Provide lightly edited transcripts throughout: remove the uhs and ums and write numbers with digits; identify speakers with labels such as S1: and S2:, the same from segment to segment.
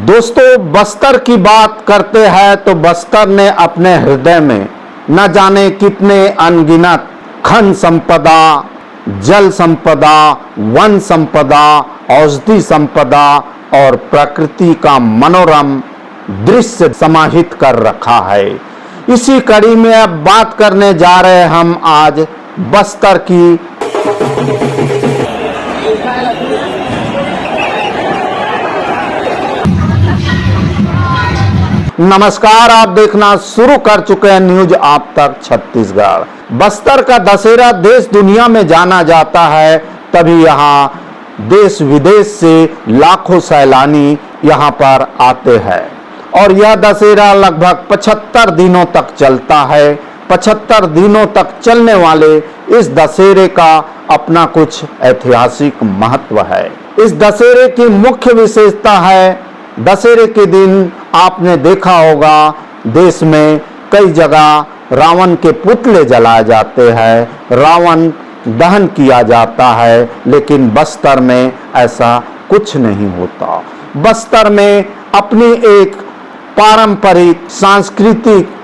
S1: दोस्तों, बस्तर की बात करते हैं तो बस्तर ने अपने हृदय में न जाने कितने अनगिनत खन संपदा, जल संपदा, वन संपदा, औषधि संपदा और प्रकृति का मनोरम दृश्य समाहित कर रखा है। इसी कड़ी में अब बात करने जा रहे हैं हम आज बस्तर की। नमस्कार, आप देखना शुरू कर चुके हैं न्यूज आप तक छत्तीसगढ़। बस्तर का दशहरा देश दुनिया में जाना जाता है, तभी यहाँ देश विदेश से लाखों सैलानी यहाँ पर आते हैं और यह दशहरा लगभग 75 दिनों तक चलता है। 75 दिनों तक चलने वाले इस दशहरे का अपना कुछ ऐतिहासिक महत्व है। इस दशहरे की मुख्य विशेषता है, दशहरे के दिन आपने देखा होगा देश में कई जगह रावण के पुतले जलाए जाते हैं, रावण दहन किया जाता है, लेकिन बस्तर में ऐसा कुछ नहीं होता। बस्तर में अपनी एक पारंपरिक सांस्कृतिक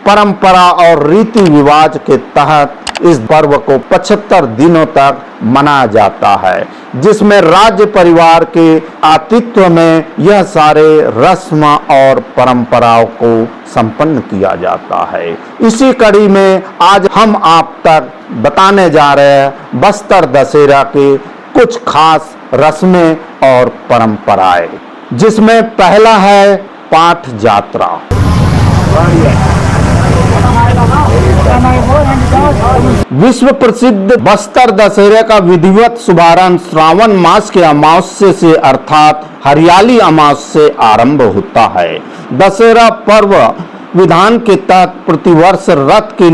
S1: परंपरा और रीति रिवाज के तहत इस पर्व को 75 दिनों तक मनाया जाता है, जिसमें राज्य परिवार के आतिथ्य में यह सारे रस्म और परंपराओं को संपन्न किया जाता है। इसी कड़ी में आज हम आप तक बताने जा रहे हैं बस्तर दशहरा के कुछ खास रस्में और परंपराएं, जिसमें पहला है पाठ यात्रा। विश्व प्रसिद्ध बस्तर दशहरे का विधिवत शुभारंभ श्रावण मास के अमावस्या से अर्थात हरियाली अमावस्या से आरंभ होता है। दशहरा पर्व विधान के तहत प्रतिवर्ष रथ के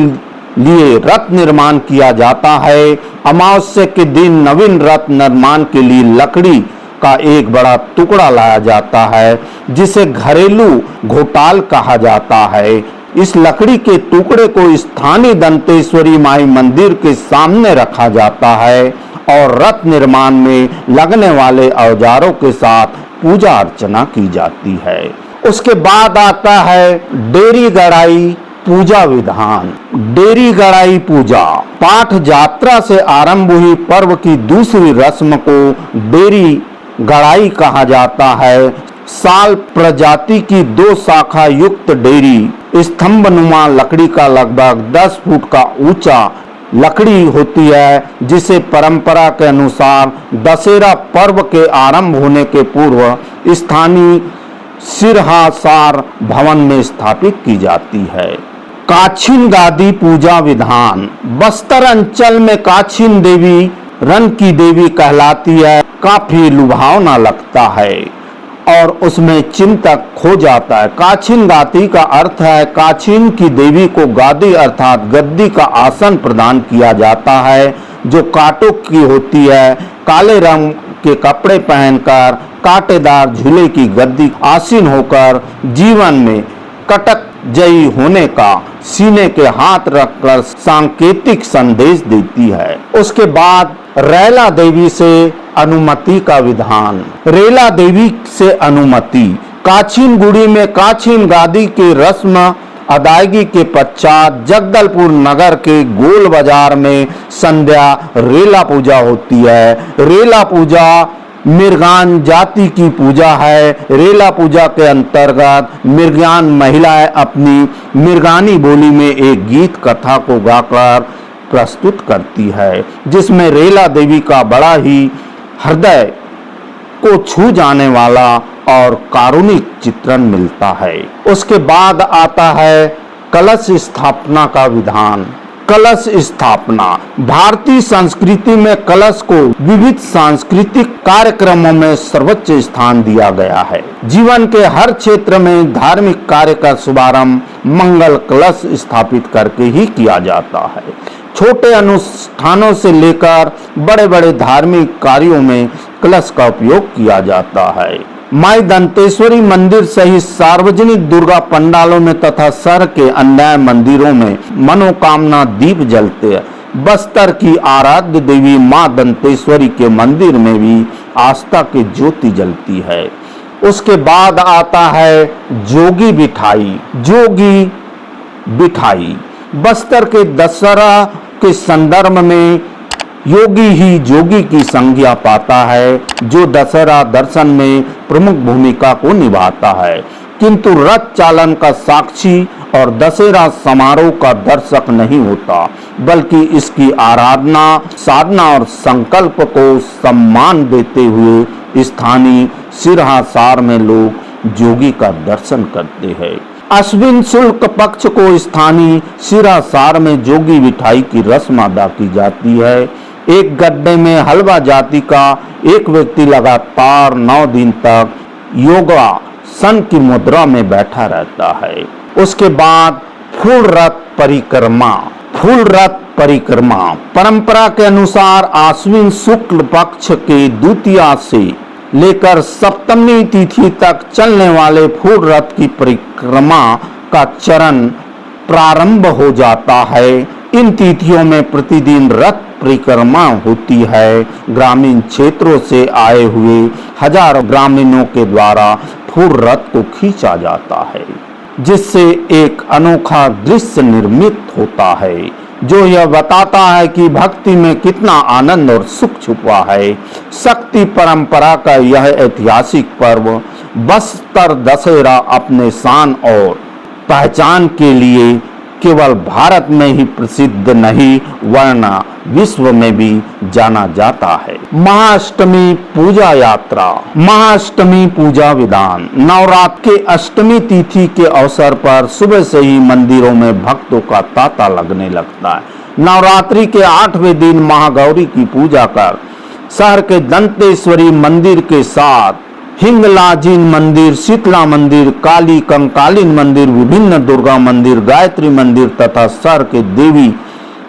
S1: लिए रथ निर्माण किया जाता है। अमावस्या के दिन नवीन रथ निर्माण के लिए लकड़ी का एक बड़ा टुकड़ा लाया जाता है, जिसे घरेलू घोटाल कहा जाता है। इस लकड़ी के टुकड़े को स्थानीय दंतेश्वरी माई मंदिर के सामने रखा जाता है और रथ निर्माण में लगने वाले औजारों के साथ पूजा अर्चना की जाती है। उसके बाद आता है डेरी गड़ाई पूजा विधान। डेरी गड़ाई पूजा पाठ यात्रा से आरंभ हुई पर्व की दूसरी रस्म को डेरी गड़ाई कहा जाता है। साल प्रजाति की 2 शाखा युक्त डेरी स्तंभनुमा लकड़ी का लगभग 10 फुट का ऊंचा लकड़ी होती है, जिसे परंपरा के अनुसार दशहरा पर्व के आरंभ होने के पूर्व स्थानीय सिरहासार भवन में स्थापित की जाती है। काछिन गादी पूजा विधान। बस्तर अंचल में काछिन देवी रन की देवी कहलाती है। काफी लुभावना लगता है और उसमें चिंतक खो जाता है। काछिन गादी का अर्थ है काछिन की देवी को गादी अर्थात गद्दी का आसन प्रदान किया जाता है, जो कांटों की होती है। काले रंग के कपड़े पहनकर कांटेदार झूले की गद्दी आसीन होकर जीवन में कटक जयी होने का सीने के हाथ रखकर सांकेतिक संदेश देती है। उसके बाद रेला देवी से अनुमति का विधान। रेला देवी से अनुमति। काछिन गुड़ी में काछिन गादी के रस्म अदायगी के पश्चात जगदलपुर नगर के गोल बाजार में संध्या रेला पूजा होती है। रेला पूजा मिर्गान जाति की पूजा है। रेला पूजा के अंतर्गत मिर्गान महिलाएं अपनी मिर्गानी बोली में एक गीत कथा को गाकर प्रस्तुत करती है, जिसमें रेला देवी का बड़ा ही हृदय को छू जाने वाला और कारुणिक चित्रण मिलता है। उसके बाद आता है कलश स्थापना का विधान। कलश स्थापना। भारतीय संस्कृति में कलश को विविध सांस्कृतिक कार्यक्रमों में सर्वोच्च स्थान दिया गया है। जीवन के हर क्षेत्र में धार्मिक कार्य का शुभारंभ मंगल कलश स्थापित करके ही किया जाता है। छोटे अनुष्ठानों से लेकर बड़े बड़े धार्मिक कार्यों में कलश का उपयोग किया जाता है। माई दंतेश्वरी मंदिर सहित सार्वजनिक दुर्गा पंडालों में तथा शहर के अन्य मंदिरों में मनोकामना दीप जलते हैं। बस्तर की आराध्य देवी मां दंतेश्वरी के मंदिर में भी आस्था की ज्योति जलती है। उसके बाद आता है जोगी बिठाई। जोगी बिठाई बस्तर के दशहरा के संदर्भ में योगी ही जोगी की संज्ञा पाता है, जो दशहरा दर्शन में प्रमुख भूमिका को निभाता है, किंतु रथ चालन का साक्षी और दशहरा समारोह का दर्शक नहीं होता, बल्कि इसकी आराधना, साधना और संकल्प को सम्मान देते हुए स्थानीय सिरहासार में लोग जोगी का दर्शन करते हैं। अश्विन शुक्ल पक्ष को स्थानीय सिरहासार में जोगी बिठाई की रस्म अदा की जाती है। एक गड्ढे में हलवा जाति का एक व्यक्ति लगातार 9 दिन तक योगासन की मुद्रा में बैठा रहता है। उसके बाद फूल रथ परिक्रमा। फूल रथ परिक्रमा परंपरा के अनुसार आश्विन शुक्ल पक्ष के द्वितीया से लेकर सप्तमी तिथि तक चलने वाले फूल रथ की परिक्रमा का चरण प्रारंभ हो जाता है। इन तिथियों में प्रतिदिन रथ परिक्रमा होती है। ग्रामीण क्षेत्रों से आए हुए हजारों ग्रामीणों के द्वारा फूल रथ को खींचा जाता है, जिससे एक अनोखा दृश्य निर्मित होता है, जो यह बताता है कि भक्ति में कितना आनंद और सुख छुपा है। शक्ति परंपरा का यह ऐतिहासिक पर्व बस्तर दशहरा अपने शान और पहचान के लिए केवल भारत में ही प्रसिद्ध नहीं, वरना विश्व में भी जाना जाता है। महाअष्टमी पूजा यात्रा। महाअष्टमी पूजा विधान। नवरात्र के अष्टमी तिथि के अवसर पर सुबह से ही मंदिरों में भक्तों का तांता लगने लगता है। नवरात्रि के 8वें दिन महागौरी की पूजा कर शहर के दंतेश्वरी मंदिर के साथ हिंगलाजिन मंदिर, शीतला मंदिर, काली कंकालिन मंदिर, विभिन्न दुर्गा मंदिर, गायत्री मंदिर तथा शहर के देवी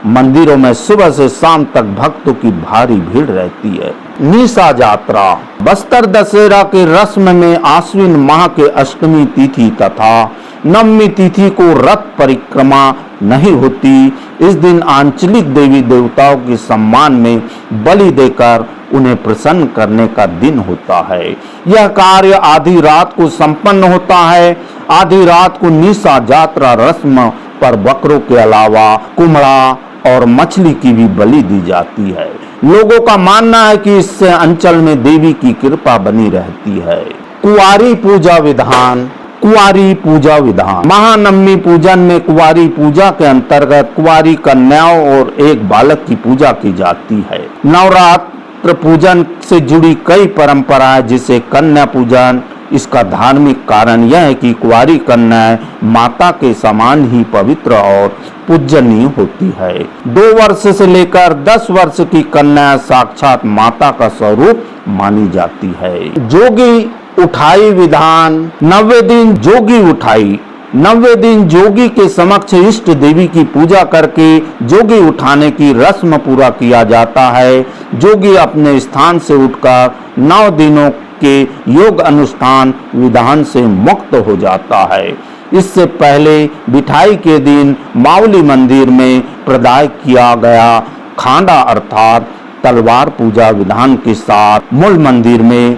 S1: मंदिरों में सुबह से शाम तक भक्तों की भारी भीड़ रहती है। निशा यात्रा। बस्तर दशहरा के रस्म में आश्विन माह के अष्टमी तिथि तथा नवमी तिथि को रथ परिक्रमा नहीं होती। इस दिन आंचलिक देवी देवताओं के सम्मान में बलि देकर उन्हें प्रसन्न करने का दिन होता है। यह कार्य आधी रात को संपन्न होता है। आधी रात को निशा यात्रा रस्म पर बकरों के अलावा कुमड़ा और मछली की भी बलि दी जाती है। लोगों का मानना है कि इससे अंचल में देवी की कृपा बनी रहती है। कुंवारी पूजा विधान। कुंवारी पूजा विधान। महानवमी पूजन में कुंवारी पूजा के अंतर्गत कुंवारी कन्याओं और एक बालक की पूजा की जाती है। नवरात्र पूजन से जुड़ी कई परंपराएं, जिसे कन्या पूजन, इसका धार्मिक कारण यह है कि कुंवारी कन्याएं माता के समान ही पवित्र और पूजनीय होती है। 2 वर्ष से लेकर 10 वर्ष की कन्या साक्षात माता का स्वरूप मानी जाती है। जोगी उठाई विधान। 90 दिन जोगी उठाई। 90 दिन जोगी के समक्ष इष्ट देवी की पूजा करके जोगी उठाने की रस्म पूरा किया जाता है। जोगी अपने स्थान से उठकर 9 दिनों के योग अनुष्ठान विधान से मुक्त हो जाता है। इससे पहले बिठाई के दिन मावली मंदिर में प्रदाय किया गया खांडा अर्थात तलवार पूजा विधान के साथ मूल मंदिर में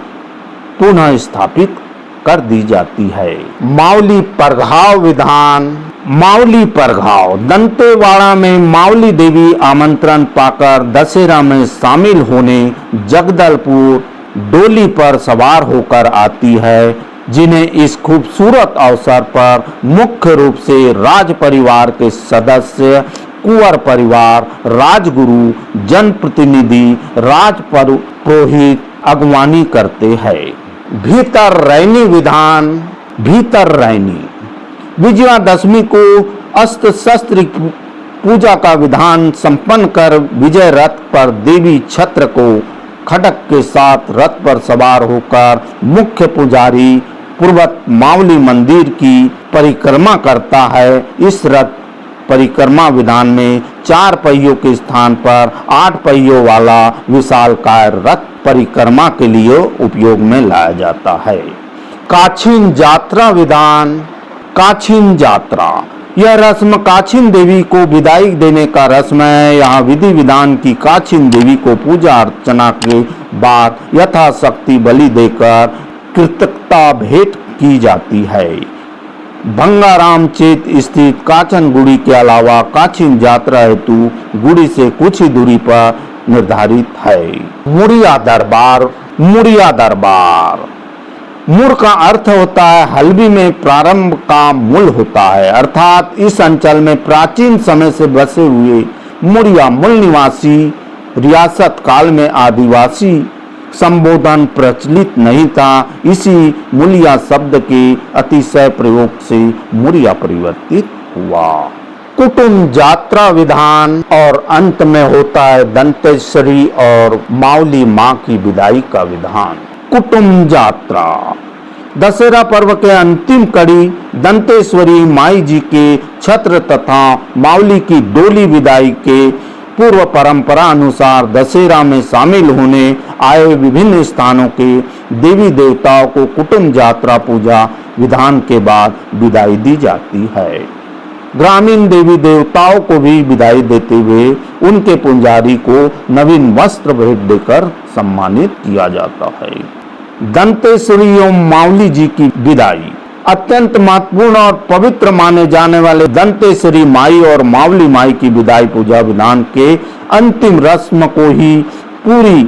S1: पुनः स्थापित कर दी जाती है। मावली परघाव विधान। मावली परघाव। दंतेवाड़ा में मावली देवी आमंत्रण पाकर दशहरा में शामिल होने जगदलपुर डोली पर सवार होकर आती है, जिन्हें इस खूबसूरत अवसर पर मुख्य रूप से राज परिवार के सदस्य, कुंवर परिवार, राजगुरु, जनप्रतिनिधि, राज पुरोहित अगवानी करते हैं। भीतर रैनी विधान। भीतर रैनी। विजयादशमी को अस्त्र शस्त्र पूजा का विधान संपन्न कर विजय रथ पर देवी छत्र को खड्ग के साथ रथ पर सवार होकर मुख्य पुजारी पूर्वत मावली मंदिर की परिक्रमा करता है। इस रथ परिक्रमा विधान में 4 पहियों के स्थान पर 8 पहियों वाला विशालकाय रथ परिक्रमा के लिए उपयोग में लाया जाता है। काछिन यात्रा विधान। काछिन यात्रा। यह रस्म काछिन देवी को विदाई देने का रस्म है। यहाँ विधि विधान की काछिन देवी को पूजा अर्चना के बाद यथाशक्ति बलि देकर कृतज्ञता भेंट की जाती है। भंगाराम चेत स्थित काचन गुड़ी के अलावा काचिन यात्रा हेतु गुड़ी से कुछ ही दूरी पर निर्धारित है। मुड़िया दरबार। मुड़िया दरबार मुड़ का अर्थ होता है हल्बी में प्रारंभ का मूल होता है, अर्थात इस अंचल में प्राचीन समय से बसे हुए मुड़िया मूल निवासी रियासत काल में आदिवासी संबोधन प्रचलित नहीं था। इसी मुलिया शब्द के अतिशय प्रयोग से मुड़िया परिवर्तित हुआ। कुटुंब यात्रा विधान और अंत में होता है दंतेश्वरी और मावली मां की विदाई का विधान। कुटुंब यात्रा दशहरा पर्व के अंतिम कड़ी दंतेश्वरी माई जी के छत्र तथा मावली की डोली विदाई के पूर्व परंपरा अनुसार दशहरा में शामिल होने आए विभिन्न स्थानों के देवी देवताओं को कुटुंब यात्रा पूजा विधान के बाद विदाई दी जाती है। ग्रामीण देवी देवताओं को भी विदाई देते हुए उनके पुजारी को नवीन वस्त्र भेंट देकर सम्मानित किया जाता है। दंतेश्वरी एवं मावली जी की विदाई अत्यंत महत्वपूर्ण और पवित्र माने जाने वाले दंतेश्वरी माई और मावली माई की विदाई पूजा विधान के अंतिम रस्म को ही पूरी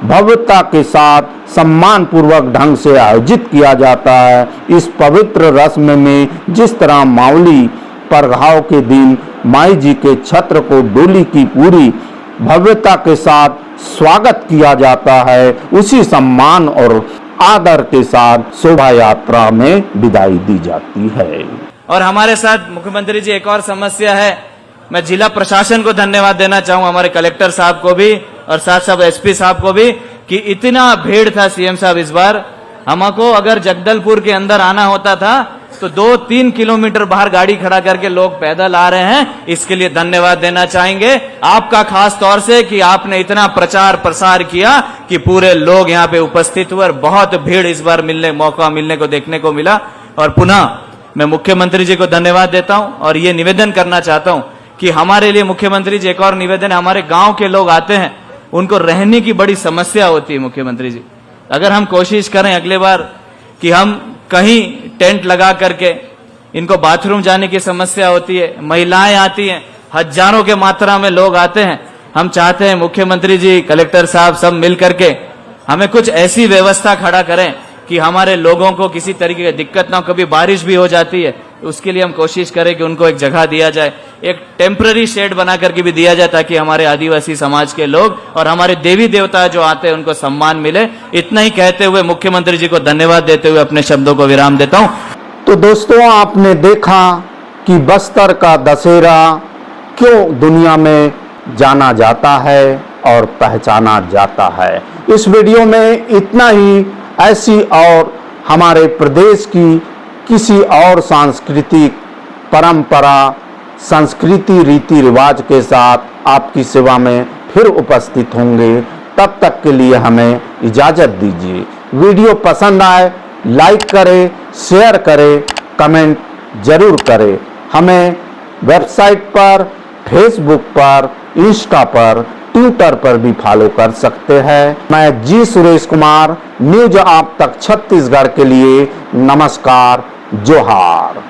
S1: भव्यता के साथ सम्मान पूर्वक ढंग से आयोजित किया जाता है। इस पवित्र रस्म में जिस तरह मावली परघाव के दिन माई जी के छत्र को डोली की पूरी भव्यता के साथ स्वागत किया जाता है, उसी सम्मान और आदर के साथ शोभा यात्रा में विदाई दी जाती है।
S2: और हमारे साथ मुख्यमंत्री जी एक और समस्या है, मैं जिला प्रशासन को धन्यवाद देना चाहूंगा, हमारे कलेक्टर साहब को भी और साथ साथ एसपी साहब को भी, कि इतना भीड़ था सीएम साहब इस बार। हमको अगर जगदलपुर के अंदर आना होता था तो 2-3 किलोमीटर बाहर गाड़ी खड़ा करके लोग पैदल आ रहे हैं, इसके लिए धन्यवाद देना चाहेंगे आपका खास तौर से कि आपने इतना प्रचार प्रसार किया कि पूरे लोग यहाँ पे उपस्थित हुए और बहुत भीड़ इस बार मौका मिलने को देखने को मिला। और पुनः मैं मुख्यमंत्री जी को धन्यवाद देता हूं और ये निवेदन करना चाहता हूं कि हमारे लिए मुख्यमंत्री जी एक और निवेदन है, हमारे गांव के लोग आते हैं, उनको रहने की बड़ी समस्या होती है। मुख्यमंत्री जी अगर हम कोशिश करें अगले बार कि हम कहीं टेंट लगा करके, इनको बाथरूम जाने की समस्या होती है, महिलाएं आती हैं, हजारों के मात्रा में लोग आते हैं, हम चाहते हैं मुख्यमंत्री जी कलेक्टर साहब सब मिल करके हमें कुछ ऐसी व्यवस्था खड़ा करें कि हमारे लोगों को किसी तरीके की दिक्कत ना हो। कभी बारिश भी हो जाती है उसके लिए हम कोशिश करें कि उनको एक जगह दिया जाए, एक टेम्पररी शेड बना करके भी दिया जाए ताकि हमारे आदिवासी समाज के लोग और हमारे देवी देवता जो आते हैं उनको सम्मान मिले। इतना ही कहते हुए मुख्यमंत्री जी को धन्यवाद देते हुए अपने शब्दों को विराम देता हूं।
S1: तो दोस्तों, आपने देखा कि बस्तर का दशहरा क्यों दुनिया में जाना जाता है और पहचाना जाता है। इस वीडियो में इतना ही। ऐसी और हमारे प्रदेश की किसी और सांस्कृतिक परंपरा, संस्कृति, रीति रिवाज के साथ आपकी सेवा में फिर उपस्थित होंगे। तब तक के लिए हमें इजाजत दीजिए। वीडियो पसंद आए लाइक करें, शेयर करें, कमेंट जरूर करें। हमें वेबसाइट पर, फेसबुक पर, इंस्टा पर, ट्विटर पर भी फॉलो कर सकते हैं। मैं जी सुरेश कुमार, न्यूज आप तक छत्तीसगढ़ के लिए नमस्कार, जोहार।